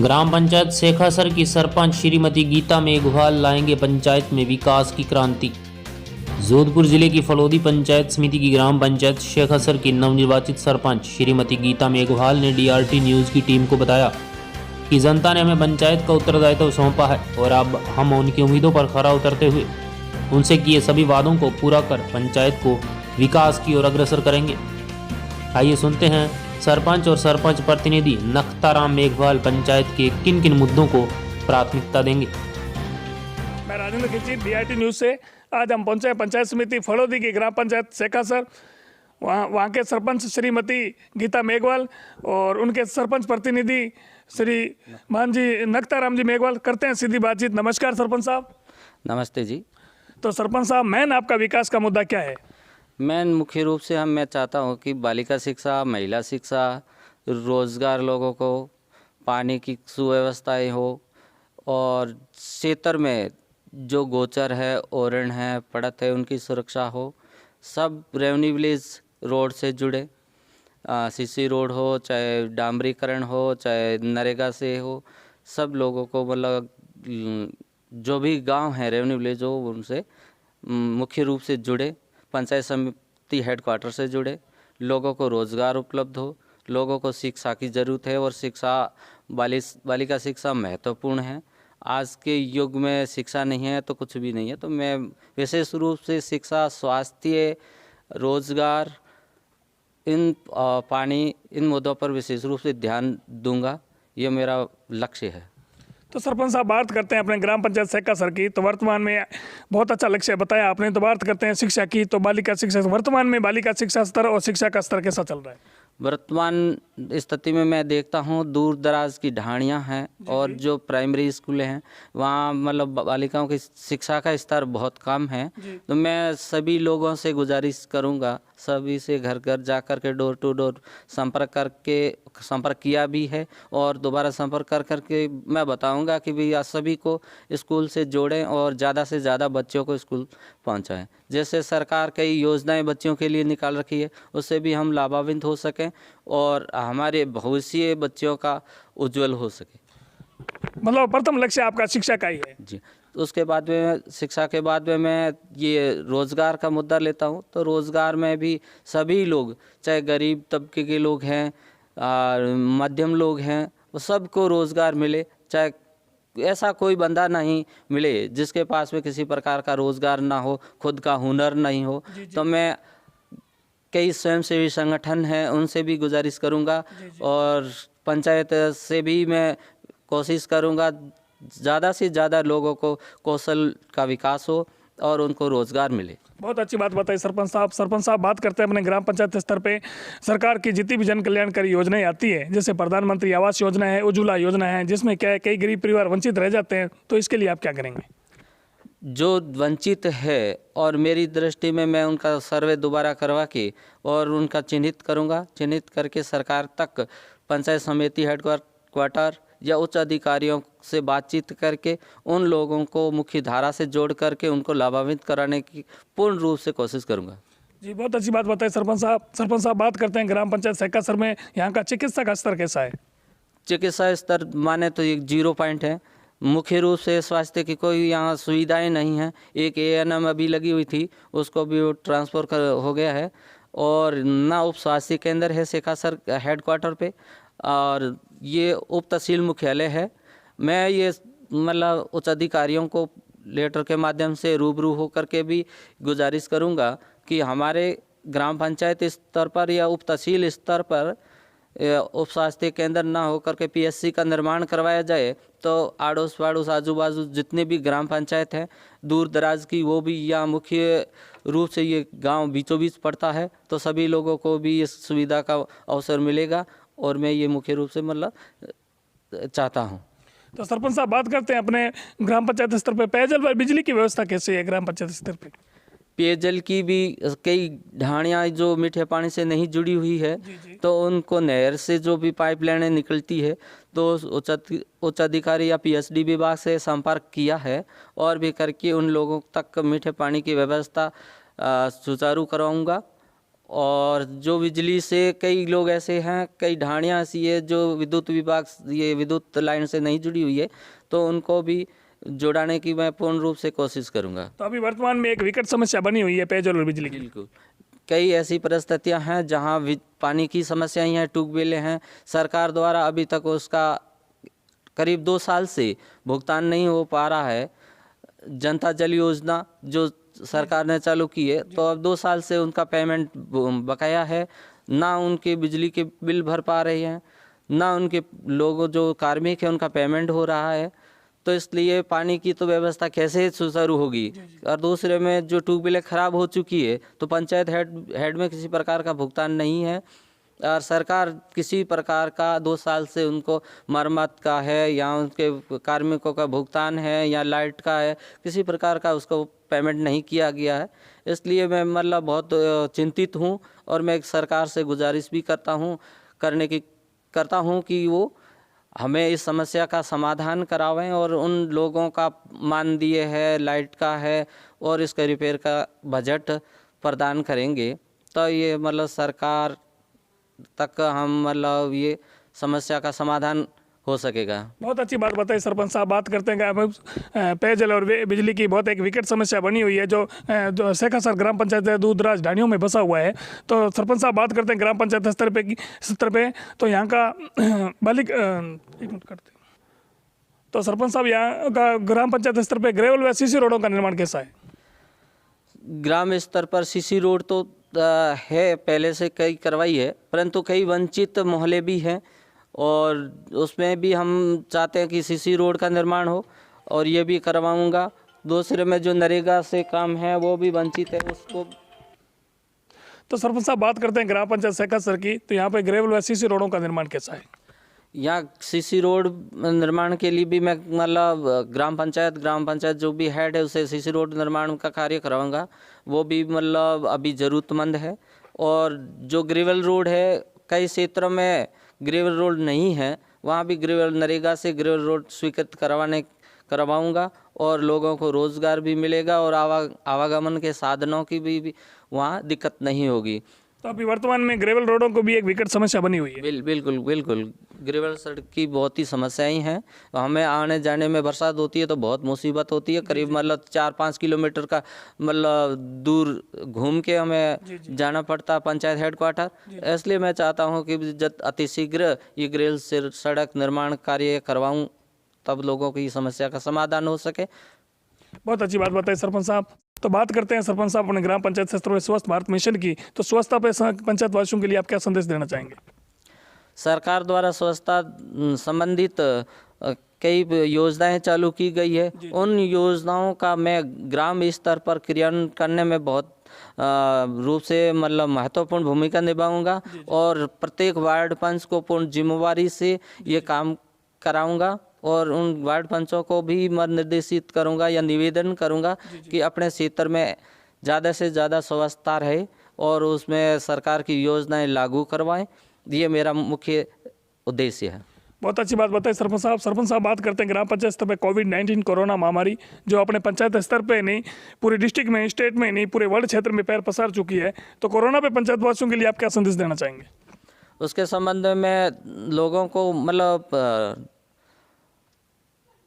ग्राम पंचायत शेखासर की सरपंच श्रीमती गीता मेघवाल लाएंगे पंचायत में विकास की क्रांति। जोधपुर जिले की फलोदी पंचायत समिति की ग्राम पंचायत शेखासर की नवनिर्वाचित सरपंच श्रीमती गीता मेघवाल ने डीआरटी न्यूज़ की टीम को बताया कि जनता ने हमें पंचायत का उत्तरदायित्व सौंपा है और अब हम उनकी उम्मीदों पर खरा उतरते हुए उनसे किए सभी वादों को पूरा कर पंचायत को विकास की ओर अग्रसर करेंगे। आइए सुनते हैं सरपंच और सरपंच प्रतिनिधि नखताराम मेघवाल पंचायत के किन किन मुद्दों को प्राथमिकता देंगे। मैं राजेंद्र खिची, डीआरटी न्यूज़ से। आज हम पहुंचे पंचायत समिति फलोदी की ग्राम पंचायत शेखासर। वहाँ के सरपंच श्रीमती गीता मेघवाल और उनके सरपंच प्रतिनिधि श्री मान जी नखताराम जी मेघवाल करते हैं सीधी बातचीत। नमस्कार सरपंच साहब। नमस्ते जी। तो सरपंच साहब, मैन आपका विकास का मुद्दा क्या है? मुख्य रूप से मैं चाहता हूँ कि बालिका शिक्षा, महिला शिक्षा, रोज़गार, लोगों को पानी की सुव्यवस्थाएं हो और क्षेत्र में जो गोचर है, ओरण है, पड़त है, उनकी सुरक्षा हो। सब रेवेन्यू विलेज रोड से जुड़े, सीसी रोड हो, चाहे डामरीकरण हो, चाहे नरेगा से हो, सब लोगों को मतलब जो भी गांव है रेवेन्यू विलेज हो उनसे मुख्य रूप से जुड़े, पंचायत समिति हेडक्वार्टर से जुड़े, लोगों को रोज़गार उपलब्ध हो। लोगों को शिक्षा की ज़रूरत है और शिक्षा बालिका शिक्षा महत्वपूर्ण है। आज के युग में शिक्षा नहीं है तो कुछ भी नहीं है। तो मैं विशेष रूप से शिक्षा, स्वास्थ्य, रोज़गार, पानी, इन मुद्दों पर विशेष रूप से ध्यान दूंगा। ये मेरा लक्ष्य है। तो सरपंच साहब, बात करते हैं अपने ग्राम पंचायत शेखासर की। तो वर्तमान में बहुत अच्छा लक्ष्य बताया आपने। तो बात करते हैं शिक्षा की। तो बालिका शिक्षा, वर्तमान में बालिका शिक्षा स्तर और शिक्षा का स्तर कैसा चल रहा है? वर्तमान स्थिति में मैं देखता हूँ दूर दराज की ढाणियाँ हैं और जो प्राइमरी स्कूलें हैं वहाँ मतलब बालिकाओं की शिक्षा का स्तर बहुत कम है। तो मैं सभी लोगों से गुजारिश करूँगा, सभी से घर घर जा कर के डोर टू डोर संपर्क किया भी है और दोबारा संपर्क कर करके मैं बताऊंगा कि भैया सभी को स्कूल से जोड़ें और ज़्यादा से ज़्यादा बच्चों को स्कूल पहुंचाएं। जैसे सरकार कई योजनाएं बच्चों के लिए निकाल रखी है, उससे भी हम लाभान्वित हो सकें और हमारे भविष्य बच्चों का उज्जवल हो सके। मतलब प्रथम लक्ष्य आपका शिक्षा का ही है? जी। उसके बाद में शिक्षा के बाद में मैं ये रोज़गार का मुद्दा लेता हूँ। तो रोज़गार में भी सभी लोग, चाहे गरीब तबके के लोग हैं, मध्यम लोग हैं, वो सबको रोज़गार मिले। चाहे ऐसा कोई बंदा नहीं मिले जिसके पास में किसी प्रकार का रोज़गार ना हो, खुद का हुनर नहीं हो। तो मैं कई स्वयंसेवी संगठन हैं उनसे भी गुजारिश करूँगा और पंचायत से भी मैं कोशिश करूँगा ज़्यादा से ज़्यादा लोगों को कौशल का विकास हो और उनको रोज़गार मिले। बहुत अच्छी बात बताई सरपंच साहब। सरपंच साहब, बात करते हैं अपने ग्राम पंचायत स्तर पे सरकार की जितनी भी जन कल्याणकारी योजनाएं आती है, जैसे प्रधानमंत्री आवास योजना है, उज्ज्वला योजना है, जिसमें क्या है कई गरीब परिवार वंचित रह जाते हैं। तो इसके लिए आप क्या करेंगे? जो वंचित है और मेरी दृष्टि में मैं उनका सर्वे दोबारा करवा के और उनका चिन्हित करूँगा। चिन्हित करके सरकार तक पंचायत समिति हेडक्वार्टर या उच्च अधिकारियों से बातचीत करके उन लोगों को मुख्य धारा से जोड़ करके उनको लाभान्वित कराने की पूर्ण रूप से कोशिश करूंगा। जी, बहुत अच्छी बात बताई सरपंच साहब। सरपंच साहब, बात करते हैं ग्राम पंचायत शेखासर में यहाँ का चिकित्सा का स्तर कैसा है? चिकित्सा स्तर माने तो एक 0 पॉइंट है। मुख्य रूप से स्वास्थ्य की कोई यहाँ सुविधाएं नहीं है। एक ANM अभी लगी हुई थी, उसको भी ट्रांसफ़र हो गया है और ना उप स्वास्थ्य केंद्र है शेखासर हेडक्वार्टर पे और ये उप तहसील मुख्यालय है। मैं ये मतलब उच्च अधिकारियों को लेटर के माध्यम से रूबरू होकर के भी गुजारिश करूंगा कि हमारे ग्राम पंचायत स्तर पर या उप तहसील स्तर पर उप स्वास्थ्य केंद्र ना होकर के PSC का निर्माण करवाया जाए। तो आड़ोस पड़ोस आजू बाजू जितने भी ग्राम पंचायत हैं दूर दराज की, वो भी या मुख्य रूप से ये गांव बीचों बीच पड़ता है, तो सभी लोगों को भी इस सुविधा का अवसर मिलेगा और मैं ये मुख्य रूप से मतलब चाहता हूँ। तो सरपंच साहब, बात करते हैं अपने ग्राम पंचायत स्तर पे पेयजल व बिजली की व्यवस्था कैसी है ग्राम पंचायत स्तर पे? पेयजल की भी कई ढाणियाँ जो मीठे पानी से नहीं जुड़ी हुई है, तो उनको नहर से जो भी पाइपलाइनें निकलती है तो उच्च अधिकारी या PSD विभाग से संपर्क किया है और भी करके उन लोगों तक मीठे पानी की व्यवस्था सुचारू करवाऊंगा और जो बिजली से कई लोग ऐसे हैं, कई ढाणियाँ ऐसी है जो विद्युत विभाग ये विद्युत लाइन से नहीं जुड़ी हुई है, तो उनको भी जुड़ाने की मैं पूर्ण रूप से कोशिश करूँगा। तो अभी वर्तमान में एक विकट समस्या बनी हुई है पेयजल और बिजली की। बिल्कुल, कई ऐसी परिस्थितियां हैं जहां पानी की समस्याएं हैं, ट्यूबवेलें हैं, सरकार द्वारा अभी तक उसका करीब 2 साल से भुगतान नहीं हो पा रहा है। जनता जल योजना जो सरकार ने चालू की है, तो अब 2 साल से उनका पेमेंट बकाया है, ना उनके बिजली के बिल भर पा रहे हैं, ना उनके लोगों जो कार्मिक हैं उनका पेमेंट हो रहा है। तो इसलिए पानी की तो व्यवस्था कैसे सुचारू होगी। और दूसरे में जो ट्यूबवेलें ख़राब हो चुकी है, तो पंचायत हेड में किसी प्रकार का भुगतान नहीं है, और सरकार किसी प्रकार का 2 साल से उनको मरम्मत का है या उनके कार्मिकों का भुगतान है या लाइट का है, किसी प्रकार का उसको पेमेंट नहीं किया गया है। इसलिए मैं मतलब बहुत चिंतित हूँ, और मैं सरकार से गुजारिश भी करता हूँ कि वो हमें इस समस्या का समाधान करावें, और उन लोगों का मानदेय है, लाइट का है, और इसका रिपेयर का बजट प्रदान करेंगे, तो ये मतलब सरकार तक हम मतलब ये समस्या का समाधान हो सकेगा। बहुत अच्छी बात बताई सरपंच साहब। बात करते हैं कि पेयजल और बिजली की बहुत एक विकट समस्या बनी हुई है जो शेखासर ग्राम पंचायत दूरदराज ढाणियों में बसा हुआ है। तो सरपंच साहब बात करते हैं ग्राम पंचायत स्तर पे तो यहाँ का एक मिनट करते हैं। तो सरपंच साहब यहाँ का ग्राम पंचायत स्तर पे ग्रेवल व सीसी रोडों का निर्माण कैसा है? ग्राम स्तर पर सीसी रोड तो है, पहले से कई करवाई है, परंतु कई वंचित मोहल्ले भी हैं, और उसमें भी हम चाहते हैं कि सीसी रोड का निर्माण हो, और ये भी करवाऊंगा। दूसरे में जो नरेगा से काम है वो भी वंचित है, उसको। तो सरपंच साहब बात करते हैं ग्राम पंचायत शेखासर की, तो यहाँ पे ग्रेवल व सीसी रोडों का निर्माण कैसा है? यहाँ सीसी रोड निर्माण के लिए भी मैं मतलब ग्राम पंचायत जो भी हेड है उसे सीसी रोड निर्माण का कार्य कराऊंगा। वो भी मतलब अभी ज़रूरतमंद है। और जो ग्रेवल रोड है, कई क्षेत्रों में ग्रेवल रोड नहीं है, वहाँ भी नरेगा से ग्रेवल रोड स्वीकृत करवाऊंगा, और लोगों को रोज़गार भी मिलेगा, और आवागमन के साधनों की भी वहाँ दिक्कत नहीं होगी। तो अभी वर्तमान में ग्रेवल रोडों को भी एक विकट समस्या बनी हुई है। बिल्कुल ग्रेवल सड़क की बहुत ही समस्याएं हैं। हमें आने जाने में बरसात होती है तो बहुत मुसीबत होती है। करीब मतलब 4-5 किलोमीटर का मतलब दूर घूम के हमें जाना पड़ता है पंचायत हेडक्वार्टर। इसलिए मैं चाहता हूं कि अतिशीघ्र ये ग्रेवल सड़क निर्माण कार्य करवाऊं, तब लोगों की समस्या का समाधान हो सके। बहुत अच्छी बात बताई सरपंच साहब। तो बात करते हैं सरपंच साहब अपने ग्राम पंचायत स्तर पर स्वच्छ भारत मिशन की। तो स्वच्छता पे पंचायत वासियों के लिए आप क्या संदेश देना चाहेंगे? सरकार द्वारा स्वच्छता संबंधित कई योजनाएं चालू की गई है। उन योजनाओं का मैं ग्राम स्तर पर क्रियान्वयन करने में बहुत रूप से मतलब महत्वपूर्ण भूमिका निभाऊंगा, और प्रत्येक वार्ड पंच को पूर्ण जिम्मेवारी से ये काम कराऊंगा, और उन वार्ड पंचों को भी मैं निर्देशित करूंगा या निवेदन करूंगा कि अपने क्षेत्र में ज़्यादा से ज़्यादा स्वच्छता रहे, और उसमें सरकार की योजनाएं लागू करवाएं। ये मेरा मुख्य उद्देश्य है। बहुत अच्छी बात बताई सरपंच साहब। सरपंच साहब बात करते हैं ग्राम पंचायत स्तर पर कोविड-19 कोरोना महामारी जो अपने पंचायत स्तर पे नहीं, पूरे डिस्ट्रिक्ट में, स्टेट में नहीं, पूरे वर्ल्ड क्षेत्र में पैर पसार चुकी है। तो कोरोना पे पंचायत वासियों के लिए आप क्या संदेश देना चाहेंगे? उसके संबंध में लोगों को मतलब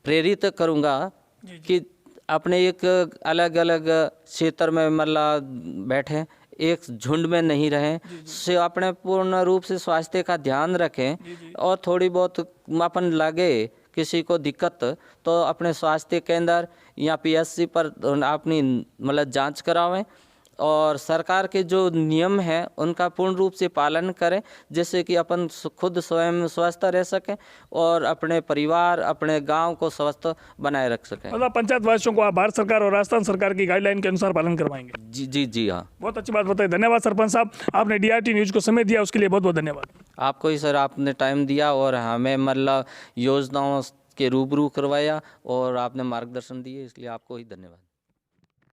प्रेरित करूंगा कि अपने एक अलग अलग क्षेत्र में मतलब बैठें, एक झुंड में नहीं रहें, से अपने पूर्ण रूप से स्वास्थ्य का ध्यान रखें, और थोड़ी बहुत अपन लगे किसी को दिक्कत तो अपने स्वास्थ्य केंद्र या पीएचसी पर अपनी मतलब जांच करावें, और सरकार के जो नियम हैं उनका पूर्ण रूप से पालन करें, जिससे कि अपन खुद स्वयं स्वस्थ रह सकें और अपने परिवार, अपने गांव को स्वस्थ बनाए रख सकें। मतलब पंचायत वासियों को आप भारत सरकार और राजस्थान सरकार की गाइडलाइन के अनुसार पालन करवाएंगे? जी हाँ। बहुत अच्छी बात बताई। धन्यवाद सरपंच साहब, आपने DRT न्यूज़ को समय दिया, उसके लिए बहुत बहुत धन्यवाद। आपको ही सर, आपने टाइम दिया और हमें मतलब योजनाओं के रूबरू करवाया और आपने मार्गदर्शन दिए, इसलिए आपको ही धन्यवाद।